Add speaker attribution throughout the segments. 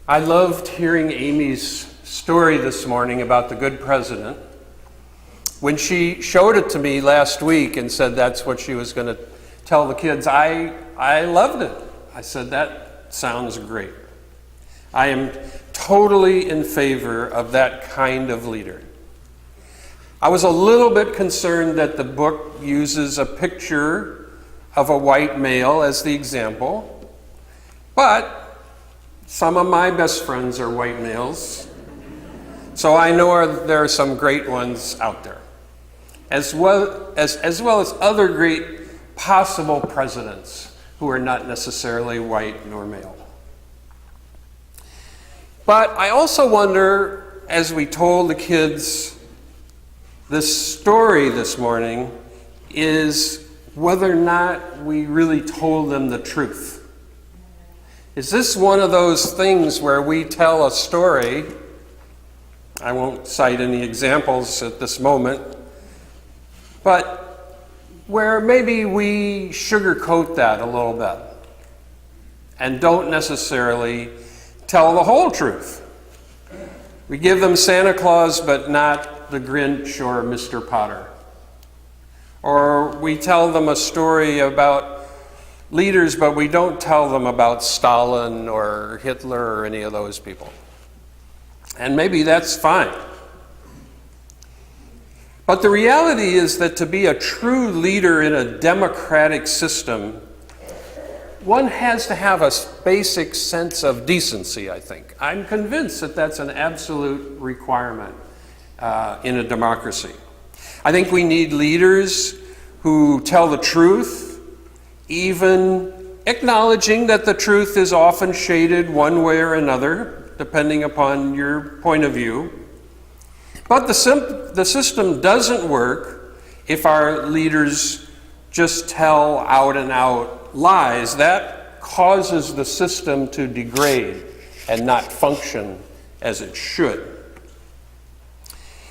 Speaker 1: I loved hearing Amy's story this morning about the good president. When she showed it to me last week and said that's what she was going to tell the kids, I loved it. I said, that sounds great. I am totally in favor of that kind of leader. I was a little bit concerned that the book uses a picture of a white male as the example, but some of my best friends are white males, so I know there are some great ones out there, as well as other great possible presidents who are not necessarily white nor male. But I also wonder, as we told the kids this story this morning, is whether or not we really told them the truth. Is this one of those things where we tell a story? I won't cite any examples at this moment, but where maybe we sugarcoat that a little bit and don't necessarily tell the whole truth. We give them Santa Claus, but not the Grinch or Mr. Potter. Or we tell them a story about leaders, but we don't tell them about Stalin or Hitler or any of those people. And maybe that's fine. But the reality is that to be a true leader in a democratic system, one has to have a basic sense of decency, I think. I'm convinced that that's an absolute requirement in a democracy. I think we need leaders who tell the truth, even acknowledging that the truth is often shaded one way or another, depending upon your point of view. But the system doesn't work if our leaders just tell out and out lies. That causes the system to degrade and not function as it should.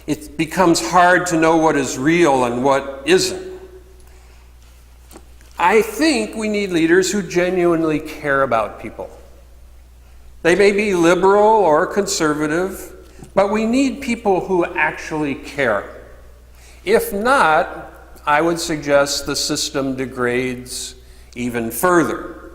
Speaker 1: It becomes hard to know what is real and what isn't. I think we need leaders who genuinely care about people. They may be liberal or conservative, but we need people who actually care. If not, I would suggest the system degrades even further.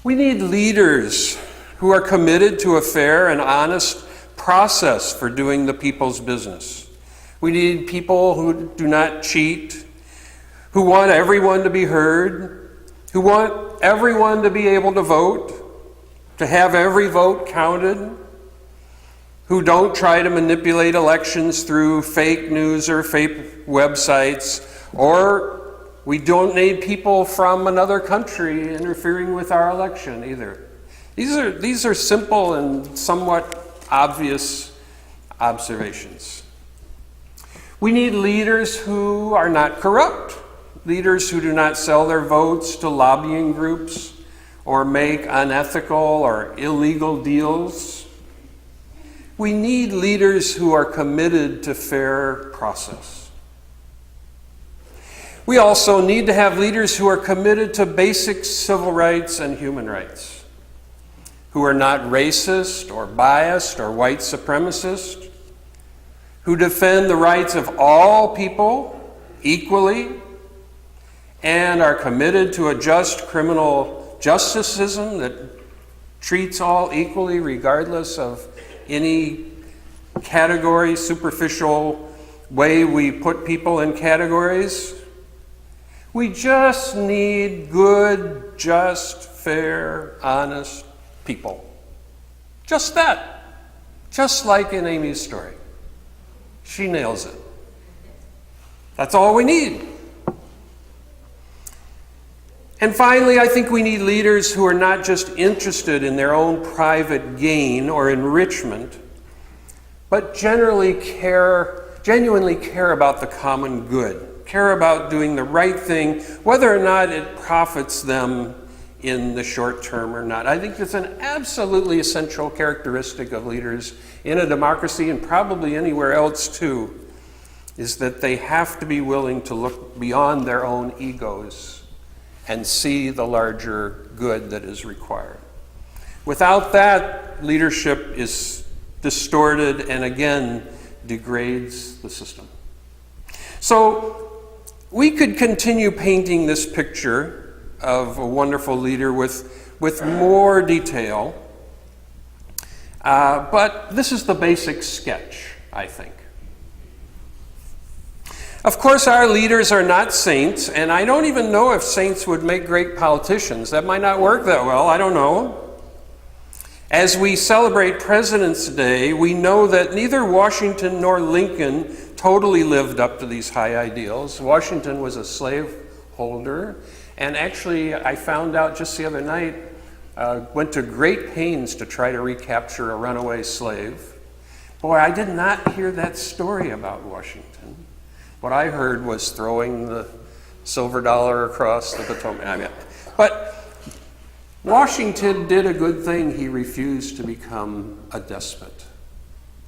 Speaker 1: We need leaders who are committed to a fair and honest process for doing the people's business. We need people who do not cheat, who want everyone to be heard, who want everyone to be able to vote, to have every vote counted, who don't try to manipulate elections through fake news or fake websites, or we don't need people from another country interfering with our election either. These are simple and somewhat obvious observations. We need leaders who are not corrupt, leaders who do not sell their votes to lobbying groups or make unethical or illegal deals. We need leaders who are committed to fair process. We also need to have leaders who are committed to basic civil rights and human rights, who are not racist or biased or white supremacist, who defend the rights of all people equally, and are committed to a just criminal justice system that treats all equally regardless of any category, superficial way we put people in categories. We just need good, just, fair, honest people. Just that. Just like in Amy's story. She nails it. That's all we need. And finally, I think we need leaders who are not just interested in their own private gain or enrichment, but genuinely care about the common good, care about doing the right thing, whether or not it profits them in the short term or not. I think it's an absolutely essential characteristic of leaders in a democracy, and probably anywhere else too, is that they have to be willing to look beyond their own egos and see the larger good that is required. Without that, leadership is distorted and again degrades the system. So we could continue painting this picture of a wonderful leader with more detail, but this is the basic sketch, I think. Of course, our leaders are not saints, and I don't even know if saints would make great politicians. That might not work that well, I don't know. As we celebrate President's Day, we know that neither Washington nor Lincoln totally lived up to these high ideals. Washington was a slaveholder, and actually, I found out just the other night, went to great pains to try to recapture a runaway slave. Boy, I did not hear that story about Washington. What I heard was throwing the silver dollar across the Potomac. But Washington did a good thing. He refused to become a despot.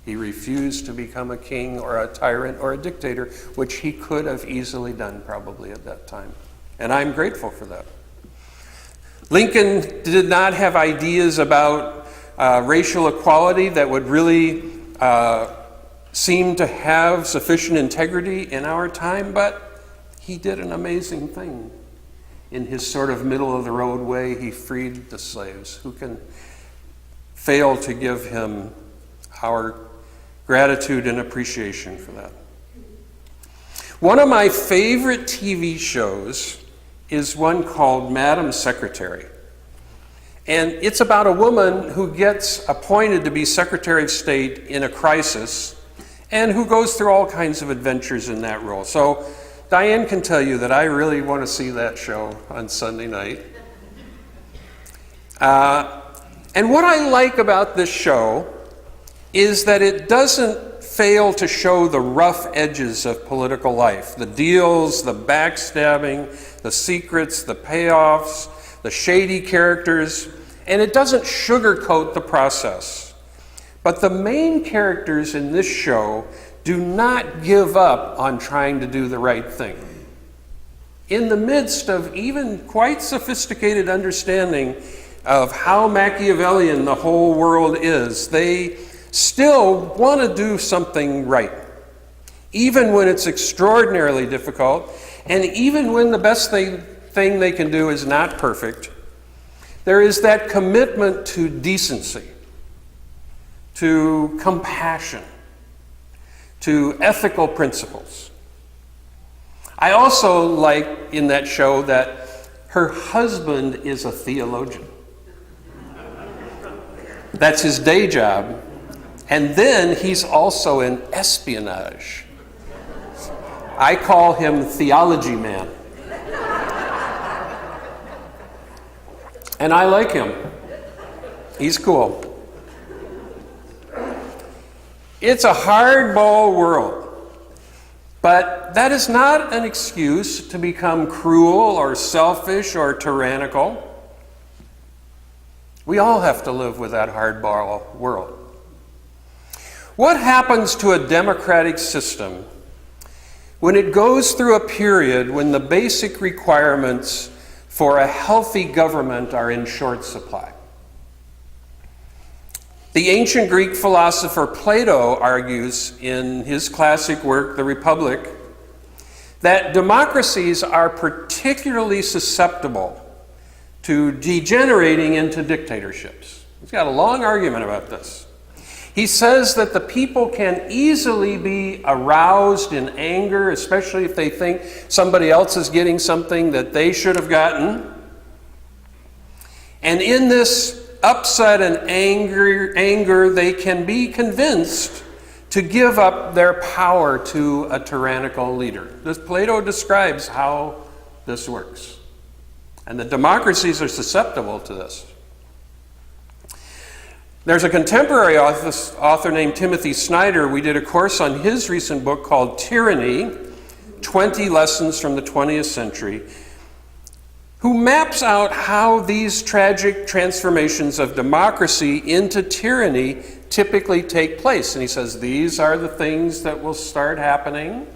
Speaker 1: He refused to become a king or a tyrant or a dictator, which he could have easily done probably at that time. And I'm grateful for that. Lincoln did not have ideas about racial equality that would really seem to have sufficient integrity in our time, but he did an amazing thing. In his sort of middle-of-the-road way, he freed the slaves. Who can fail to give him our gratitude and appreciation for that? One of my favorite TV shows is one called Madam Secretary. And it's about a woman who gets appointed to be Secretary of State in a crisis and who goes through all kinds of adventures in that role. So Diane can tell you that I really want to see that show on Sunday night. And what I like about this show is that it doesn't fail to show the rough edges of political life, the deals, the backstabbing, the secrets, the payoffs, the shady characters, and it doesn't sugarcoat the process. But the main characters in this show do not give up on trying to do the right thing. In the midst of even quite sophisticated understanding of how Machiavellian the whole world is, they still want to do something right, even when it's extraordinarily difficult, and even when the best thing they can do is not perfect. There is that commitment to decency, to compassion, to ethical principles. I also like in that show that her husband is a theologian. That's his day job. And then he's also in espionage. I call him Theology Man. And I like him. He's cool. It's a hardball world, but that is not an excuse to become cruel or selfish or tyrannical. We all have to live with that hardball world. What happens to a democratic system when it goes through a period when the basic requirements for a healthy government are in short supply? The ancient Greek philosopher Plato argues in his classic work, The Republic, that democracies are particularly susceptible to degenerating into dictatorships. He's got a long argument about this. He says that the people can easily be aroused in anger, especially if they think somebody else is getting something that they should have gotten. And in this upset and anger, they can be convinced to give up their power to a tyrannical leader. Plato describes how this works. And the democracies are susceptible to this. There's a contemporary author named Timothy Snyder. We did a course on his recent book called Tyranny, 20 Lessons from the 20th Century, who maps out how these tragic transformations of democracy into tyranny typically take place. And he says these are the things that will start happening.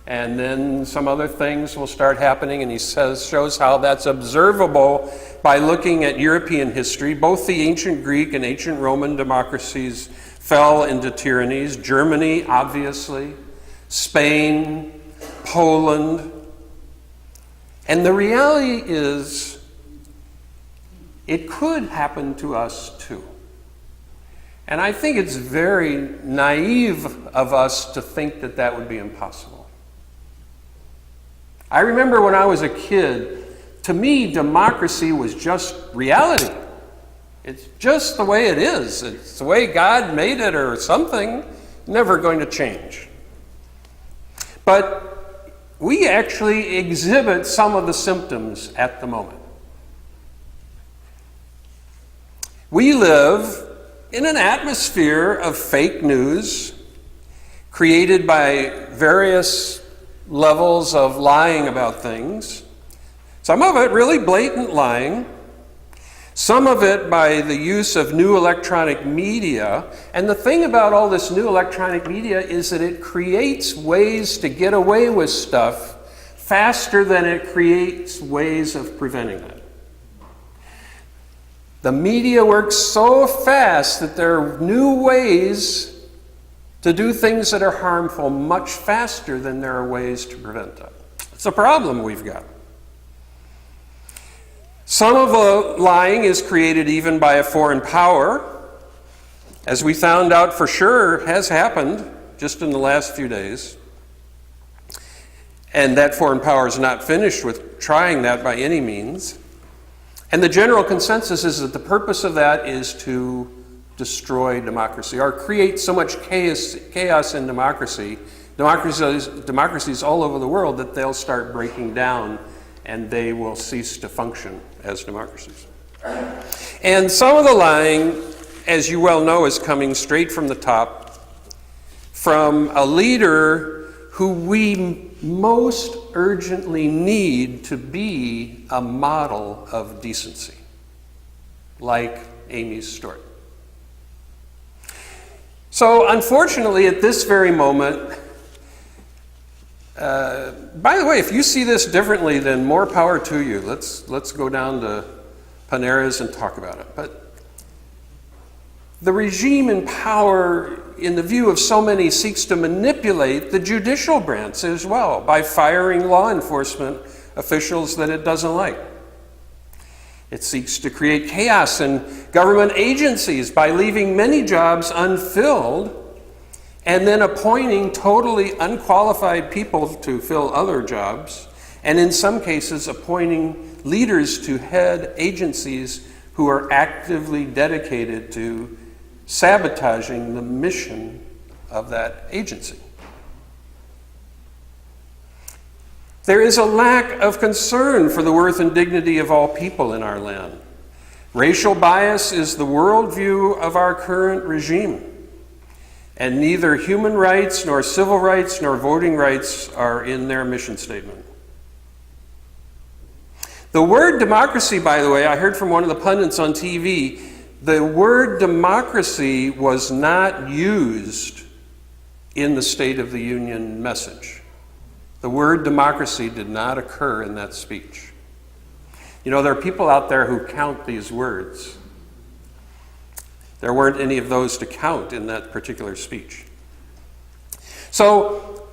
Speaker 1: And then some other things will start happening, and he shows how that's observable by looking at European history. Both the ancient Greek and ancient Roman democracies fell into tyrannies. Germany, obviously, Spain, Poland. And the reality is, it could happen to us too. And I think it's very naive of us to think that that would be impossible. I remember when I was a kid, to me, democracy was just reality. It's just the way it is. It's the way God made it or something, never going to change. But we actually exhibit some of the symptoms at the moment. We live in an atmosphere of fake news created by various levels of lying about things. Some of it really blatant lying. Some of it by the use of new electronic media. And the thing about all this new electronic media is that it creates ways to get away with stuff faster than it creates ways of preventing it. The media works so fast that there are new ways to do things that are harmful much faster than there are ways to prevent them. It's a problem we've got. Some of the lying is created even by a foreign power, as we found out for sure has happened just in the last few days. And that foreign power is not finished with trying that by any means. And the general consensus is that the purpose of that is to destroy democracy or create so much chaos in democracies all over the world that they'll start breaking down and they will cease to function as democracies. And some of the lying, as you well know, is coming straight from the top, from a leader who we most urgently need to be a model of decency, like Amy Stewart. So unfortunately, at this very moment, by the way, if you see this differently, then more power to you. Let's go down to Panera's and talk about it. But the regime in power, in the view of so many, seeks to manipulate the judicial branch as well by firing law enforcement officials that it doesn't like. It seeks to create chaos in government agencies by leaving many jobs unfilled and then appointing totally unqualified people to fill other jobs, and in some cases appointing leaders to head agencies who are actively dedicated to sabotaging the mission of that agency. There is a lack of concern for the worth and dignity of all people in our land. Racial bias is the worldview of our current regime, and neither human rights nor civil rights nor voting rights are in their mission statement. The word democracy, by the way, I heard from one of the pundits on TV, the word democracy was not used in the State of the Union message. The word democracy did not occur in that speech. You know, there are people out there who count these words. There weren't any of those to count in that particular speech. So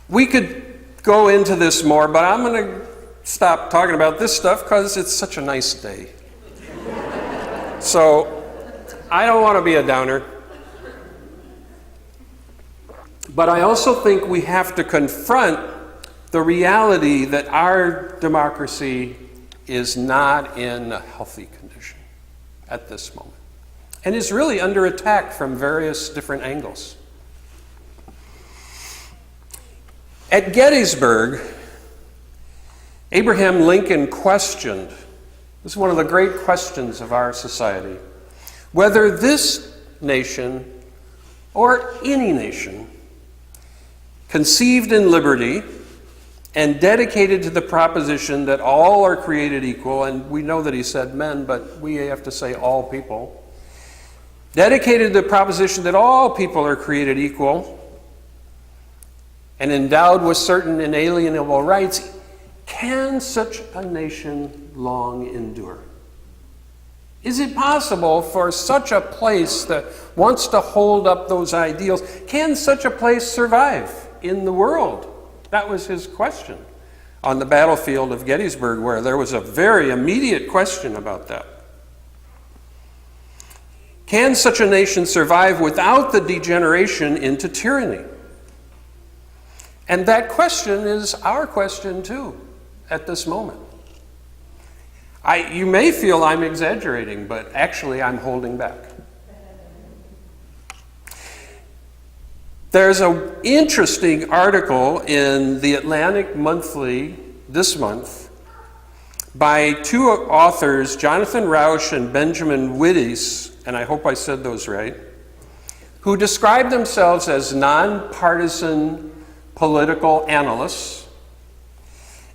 Speaker 1: we could go into this more, but I'm going to stop talking about this stuff because it's such a nice day. So I don't want to be a downer. But I also think we have to confront the reality that our democracy is not in a healthy condition at this moment, and is really under attack from various different angles. At Gettysburg, Abraham Lincoln questioned, this is one of the great questions of our society, whether this nation or any nation conceived in liberty and dedicated to the proposition that all are created equal, and we know that he said men, but we have to say all people, dedicated to the proposition that all people are created equal, and endowed with certain inalienable rights, can such a nation long endure? Is it possible for such a place that wants to hold up those ideals, can such a place survive in the world? That was his question on the battlefield of Gettysburg, where there was a very immediate question about that. Can such a nation survive without the degeneration into tyranny? And that question is our question too, at this moment. You may feel I'm exaggerating, but actually I'm holding back. There's an interesting article in the Atlantic Monthly this month by two authors, Jonathan Rauch and Benjamin Wittes, and I hope I said those right, who describe themselves as nonpartisan political analysts.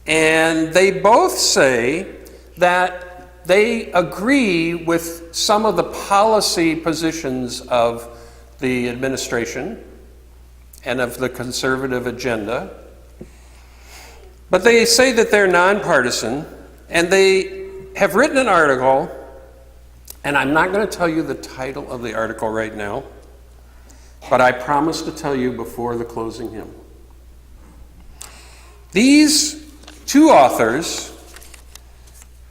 Speaker 1: And they both say that they agree with some of the policy positions of the administration and of the conservative agenda. But they say that they're nonpartisan, and they have written an article, and I'm not going to tell you the title of the article right now, but I promise to tell you before the closing hymn. These two authors,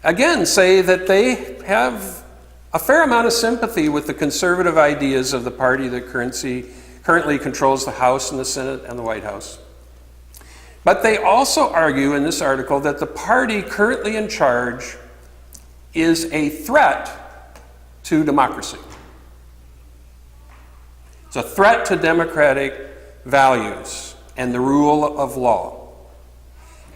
Speaker 1: again, say that they have a fair amount of sympathy with the conservative ideas of the party that currently controls the House and the Senate and the White House. But they also argue in this article that the party currently in charge is a threat to democracy. It's a threat to democratic values and the rule of law.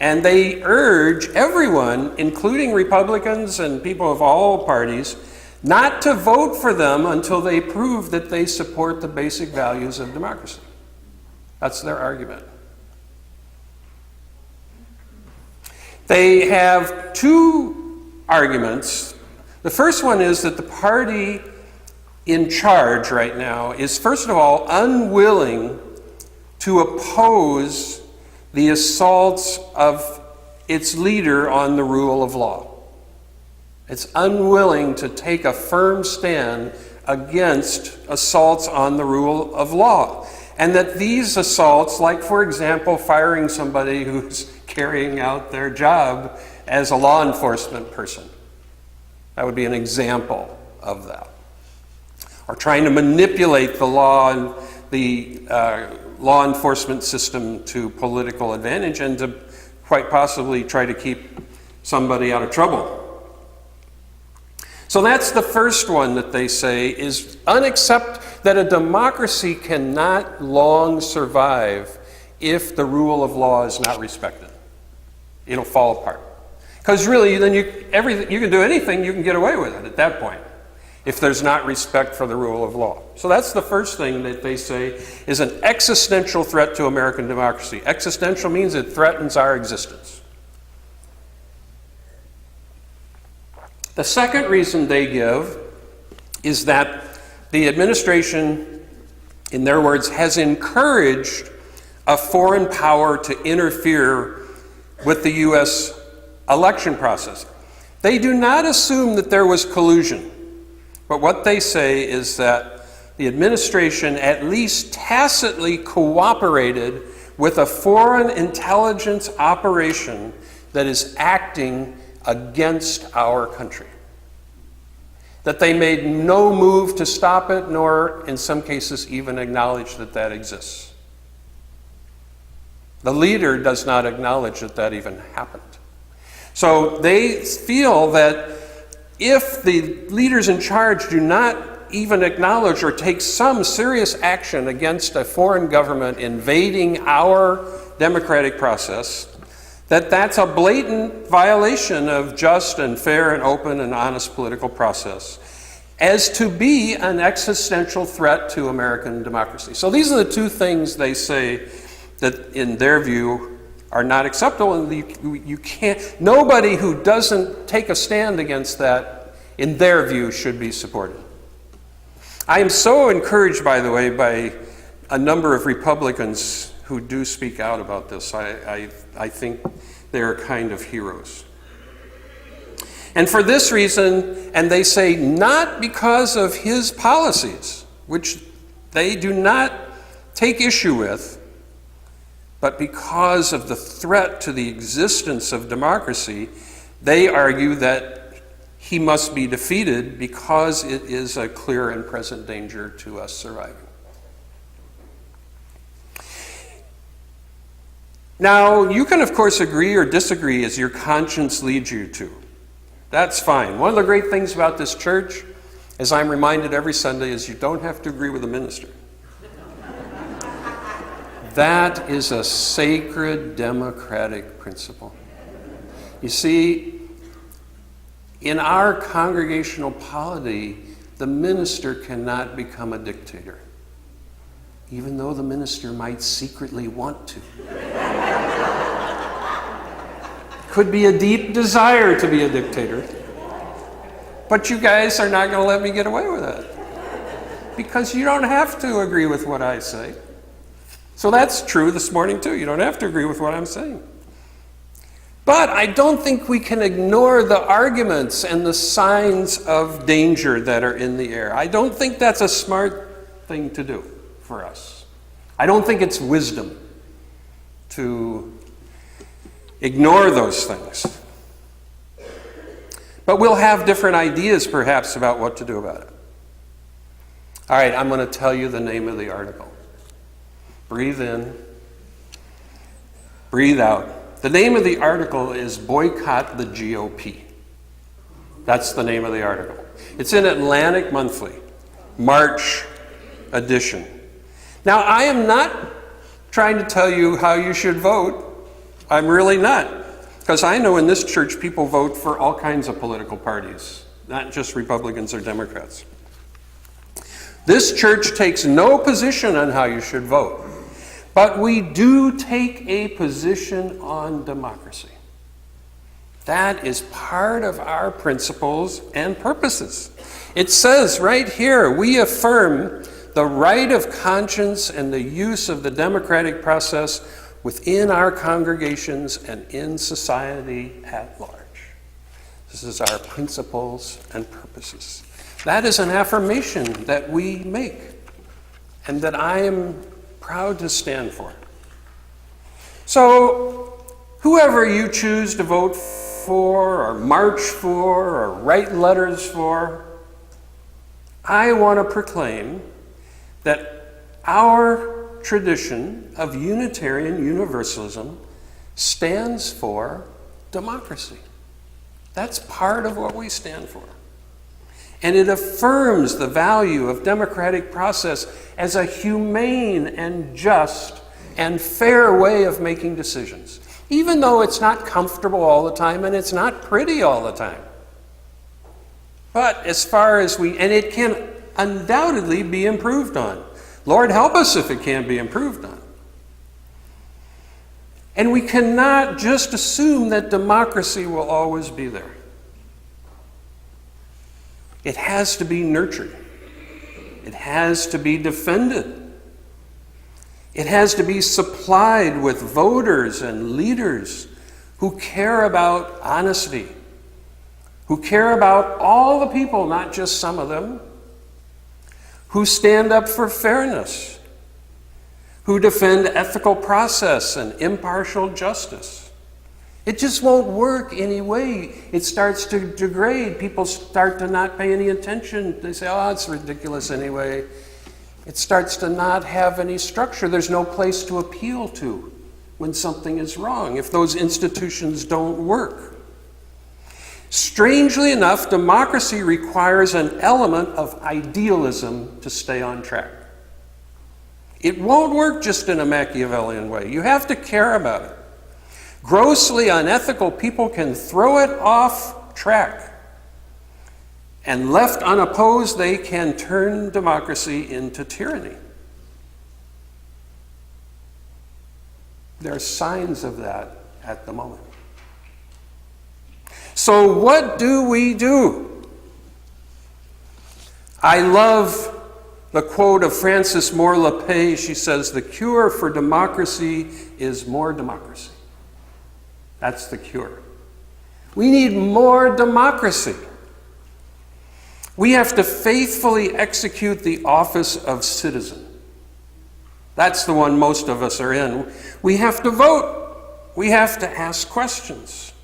Speaker 1: And they urge everyone, including Republicans and people of all parties, not to vote for them until they prove that they support the basic values of democracy. That's their argument. They have two arguments. The first one is that the party in charge right now is, first of all, unwilling to oppose the assaults of its leader on the rule of law. It's unwilling to take a firm stand against assaults on the rule of law. And that these assaults, like for example, firing somebody who's carrying out their job as a law enforcement person, that would be an example of that. Or trying to manipulate the law and the law enforcement system to political advantage and to quite possibly try to keep somebody out of trouble. So that's the first one that they say is unacceptable, that a democracy cannot long survive if the rule of law is not respected. It'll fall apart. Because really, then you can do anything, you can get away with it at that point, if there's not respect for the rule of law. So that's the first thing that they say is an existential threat to American democracy. Existential means it threatens our existence. The second reason they give is that the administration, in their words, has encouraged a foreign power to interfere with the U.S. election process. They do not assume that there was collusion, but what they say is that the administration at least tacitly cooperated with a foreign intelligence operation that is acting against our country. That they made no move to stop it, nor in some cases even acknowledge that that exists. The leader does not acknowledge that that even happened. So they feel that if the leaders in charge do not even acknowledge or take some serious action against a foreign government invading our democratic process, that that's a blatant violation of just and fair and open and honest political process, as to be an existential threat to American democracy. So these are the two things they say that, in their view, are not acceptable, and you can't. Nobody who doesn't take a stand against that, in their view, should be supported. I am so encouraged, by the way, by a number of Republicans who do speak out about this. I think they are kind of heroes. And for this reason, and they say not because of his policies, which they do not take issue with, but because of the threat to the existence of democracy, they argue that he must be defeated because it is a clear and present danger to us surviving. Now, you can, of course, agree or disagree as your conscience leads you to. That's fine. One of the great things about this church, as I'm reminded every Sunday, is you don't have to agree with the minister. That is a sacred democratic principle. You see, in our congregational polity, the minister cannot become a dictator, even though the minister might secretly want to. Could be a deep desire to be a dictator, but you guys are not going to let me get away with that, because you don't have to agree with what I say. So that's true this morning too. You don't have to agree with what I'm saying. But I don't think we can ignore the arguments and the signs of danger that are in the air. I don't think that's a smart thing to do for us. I don't think it's wisdom to ignore those things. But we'll have different ideas perhaps about what to do about it. All right, I'm going to tell you the name of the article. Breathe in, breathe out. The name of the article is Boycott the GOP. That's the name of the article. It's in Atlantic Monthly, March edition. Now, I am not trying to tell you how you should vote. I'm really not. Because I know in this church people vote for all kinds of political parties, not just Republicans or Democrats. This church takes no position on how you should vote. But we do take a position on democracy. That is part of our principles and purposes. It says right here, we affirm the right of conscience and the use of the democratic process within our congregations and in society at large. This is our principles and purposes. That is an affirmation that we make and that I am proud to stand for. So, whoever you choose to vote for or march for or write letters for, I want to proclaim that our tradition of Unitarian Universalism stands for democracy. That's part of what we stand for. And it affirms the value of democratic process as a humane and just and fair way of making decisions, even though it's not comfortable all the time and it's not pretty all the time. But as far as and it can undoubtedly be improved on. Lord help us if it can be improved on. And we cannot just assume that democracy will always be there. It has to be nurtured. It has to be defended. It has to be supplied with voters and leaders who care about honesty, who care about all the people, not just some of them, who stand up for fairness, who defend ethical process and impartial justice. It just won't work anyway. It starts to degrade. People start to not pay any attention. They say, oh, it's ridiculous anyway. It starts to not have any structure. There's no place to appeal to when something is wrong, if those institutions don't work. Strangely enough, democracy requires an element of idealism to stay on track. It won't work just in a Machiavellian way. You have to care about it. Grossly unethical people can throw it off track. And left unopposed, they can turn democracy into tyranny. There are signs of that at the moment. So what do we do? I love The quote of Frances Moore LePay, she says, "The cure for democracy is more democracy." That's the cure. We need more democracy. We have to faithfully execute the office of citizen. That's the one most of us are in. We have to vote. We have to ask questions.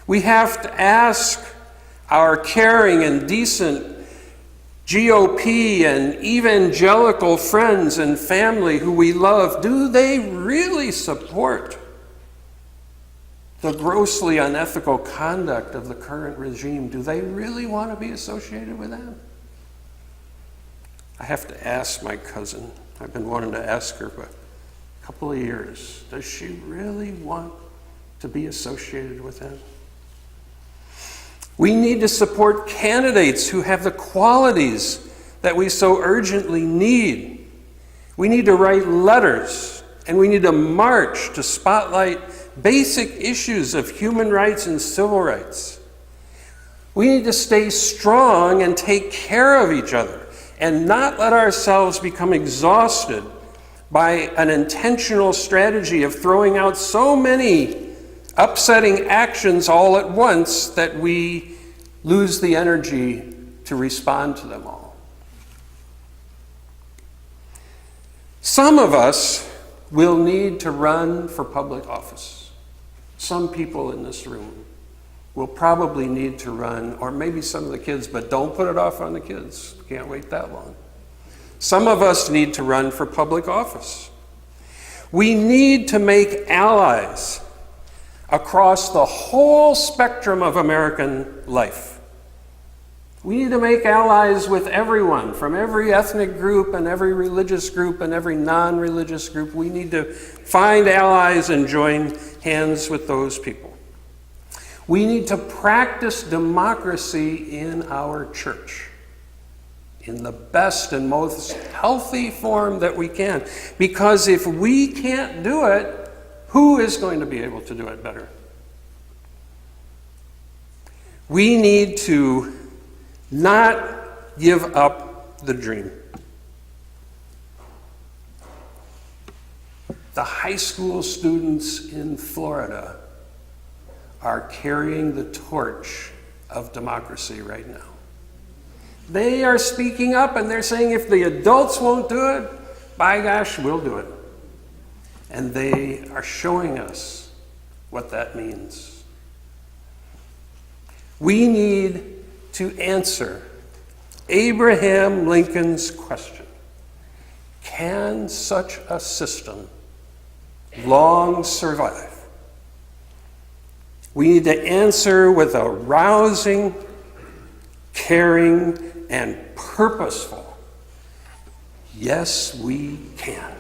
Speaker 1: We have to ask our caring and decent GOP and evangelical friends and family who we love, do they really support the grossly unethical conduct of the current regime? Do they really want to be associated with them? I have to ask my cousin. I've been wanting to ask her for a couple of years. Does she really want to be associated with them? We need to support candidates who have the qualities that we so urgently need. We need to write letters, and we need to march to spotlight basic issues of human rights and civil rights. We need to stay strong and take care of each other and not let ourselves become exhausted by an intentional strategy of throwing out so many upsetting actions all at once that we lose the energy to respond to them all. Some of us will need to run for public office. Some people in this room will probably need to run, or maybe some of the kids, but don't put it off on the kids. Can't wait that long. Some of us need to run for public office. We need to make allies across the whole spectrum of American life. We need to make allies with everyone, from every ethnic group and every religious group and every non-religious group. We need to find allies and join hands with those people. We need to practice democracy in our church in the best and most healthy form that we can. Because if we can't do it, who is going to be able to do it better? We need to not give up the dream. The high school students in Florida are carrying the torch of democracy right now. They are speaking up and they're saying, if the adults won't do it, by gosh, we'll do it. And they are showing us what that means. We need to answer Abraham Lincoln's question: can such a system long survive? We need to answer with a rousing, caring, and purposeful, yes, we can.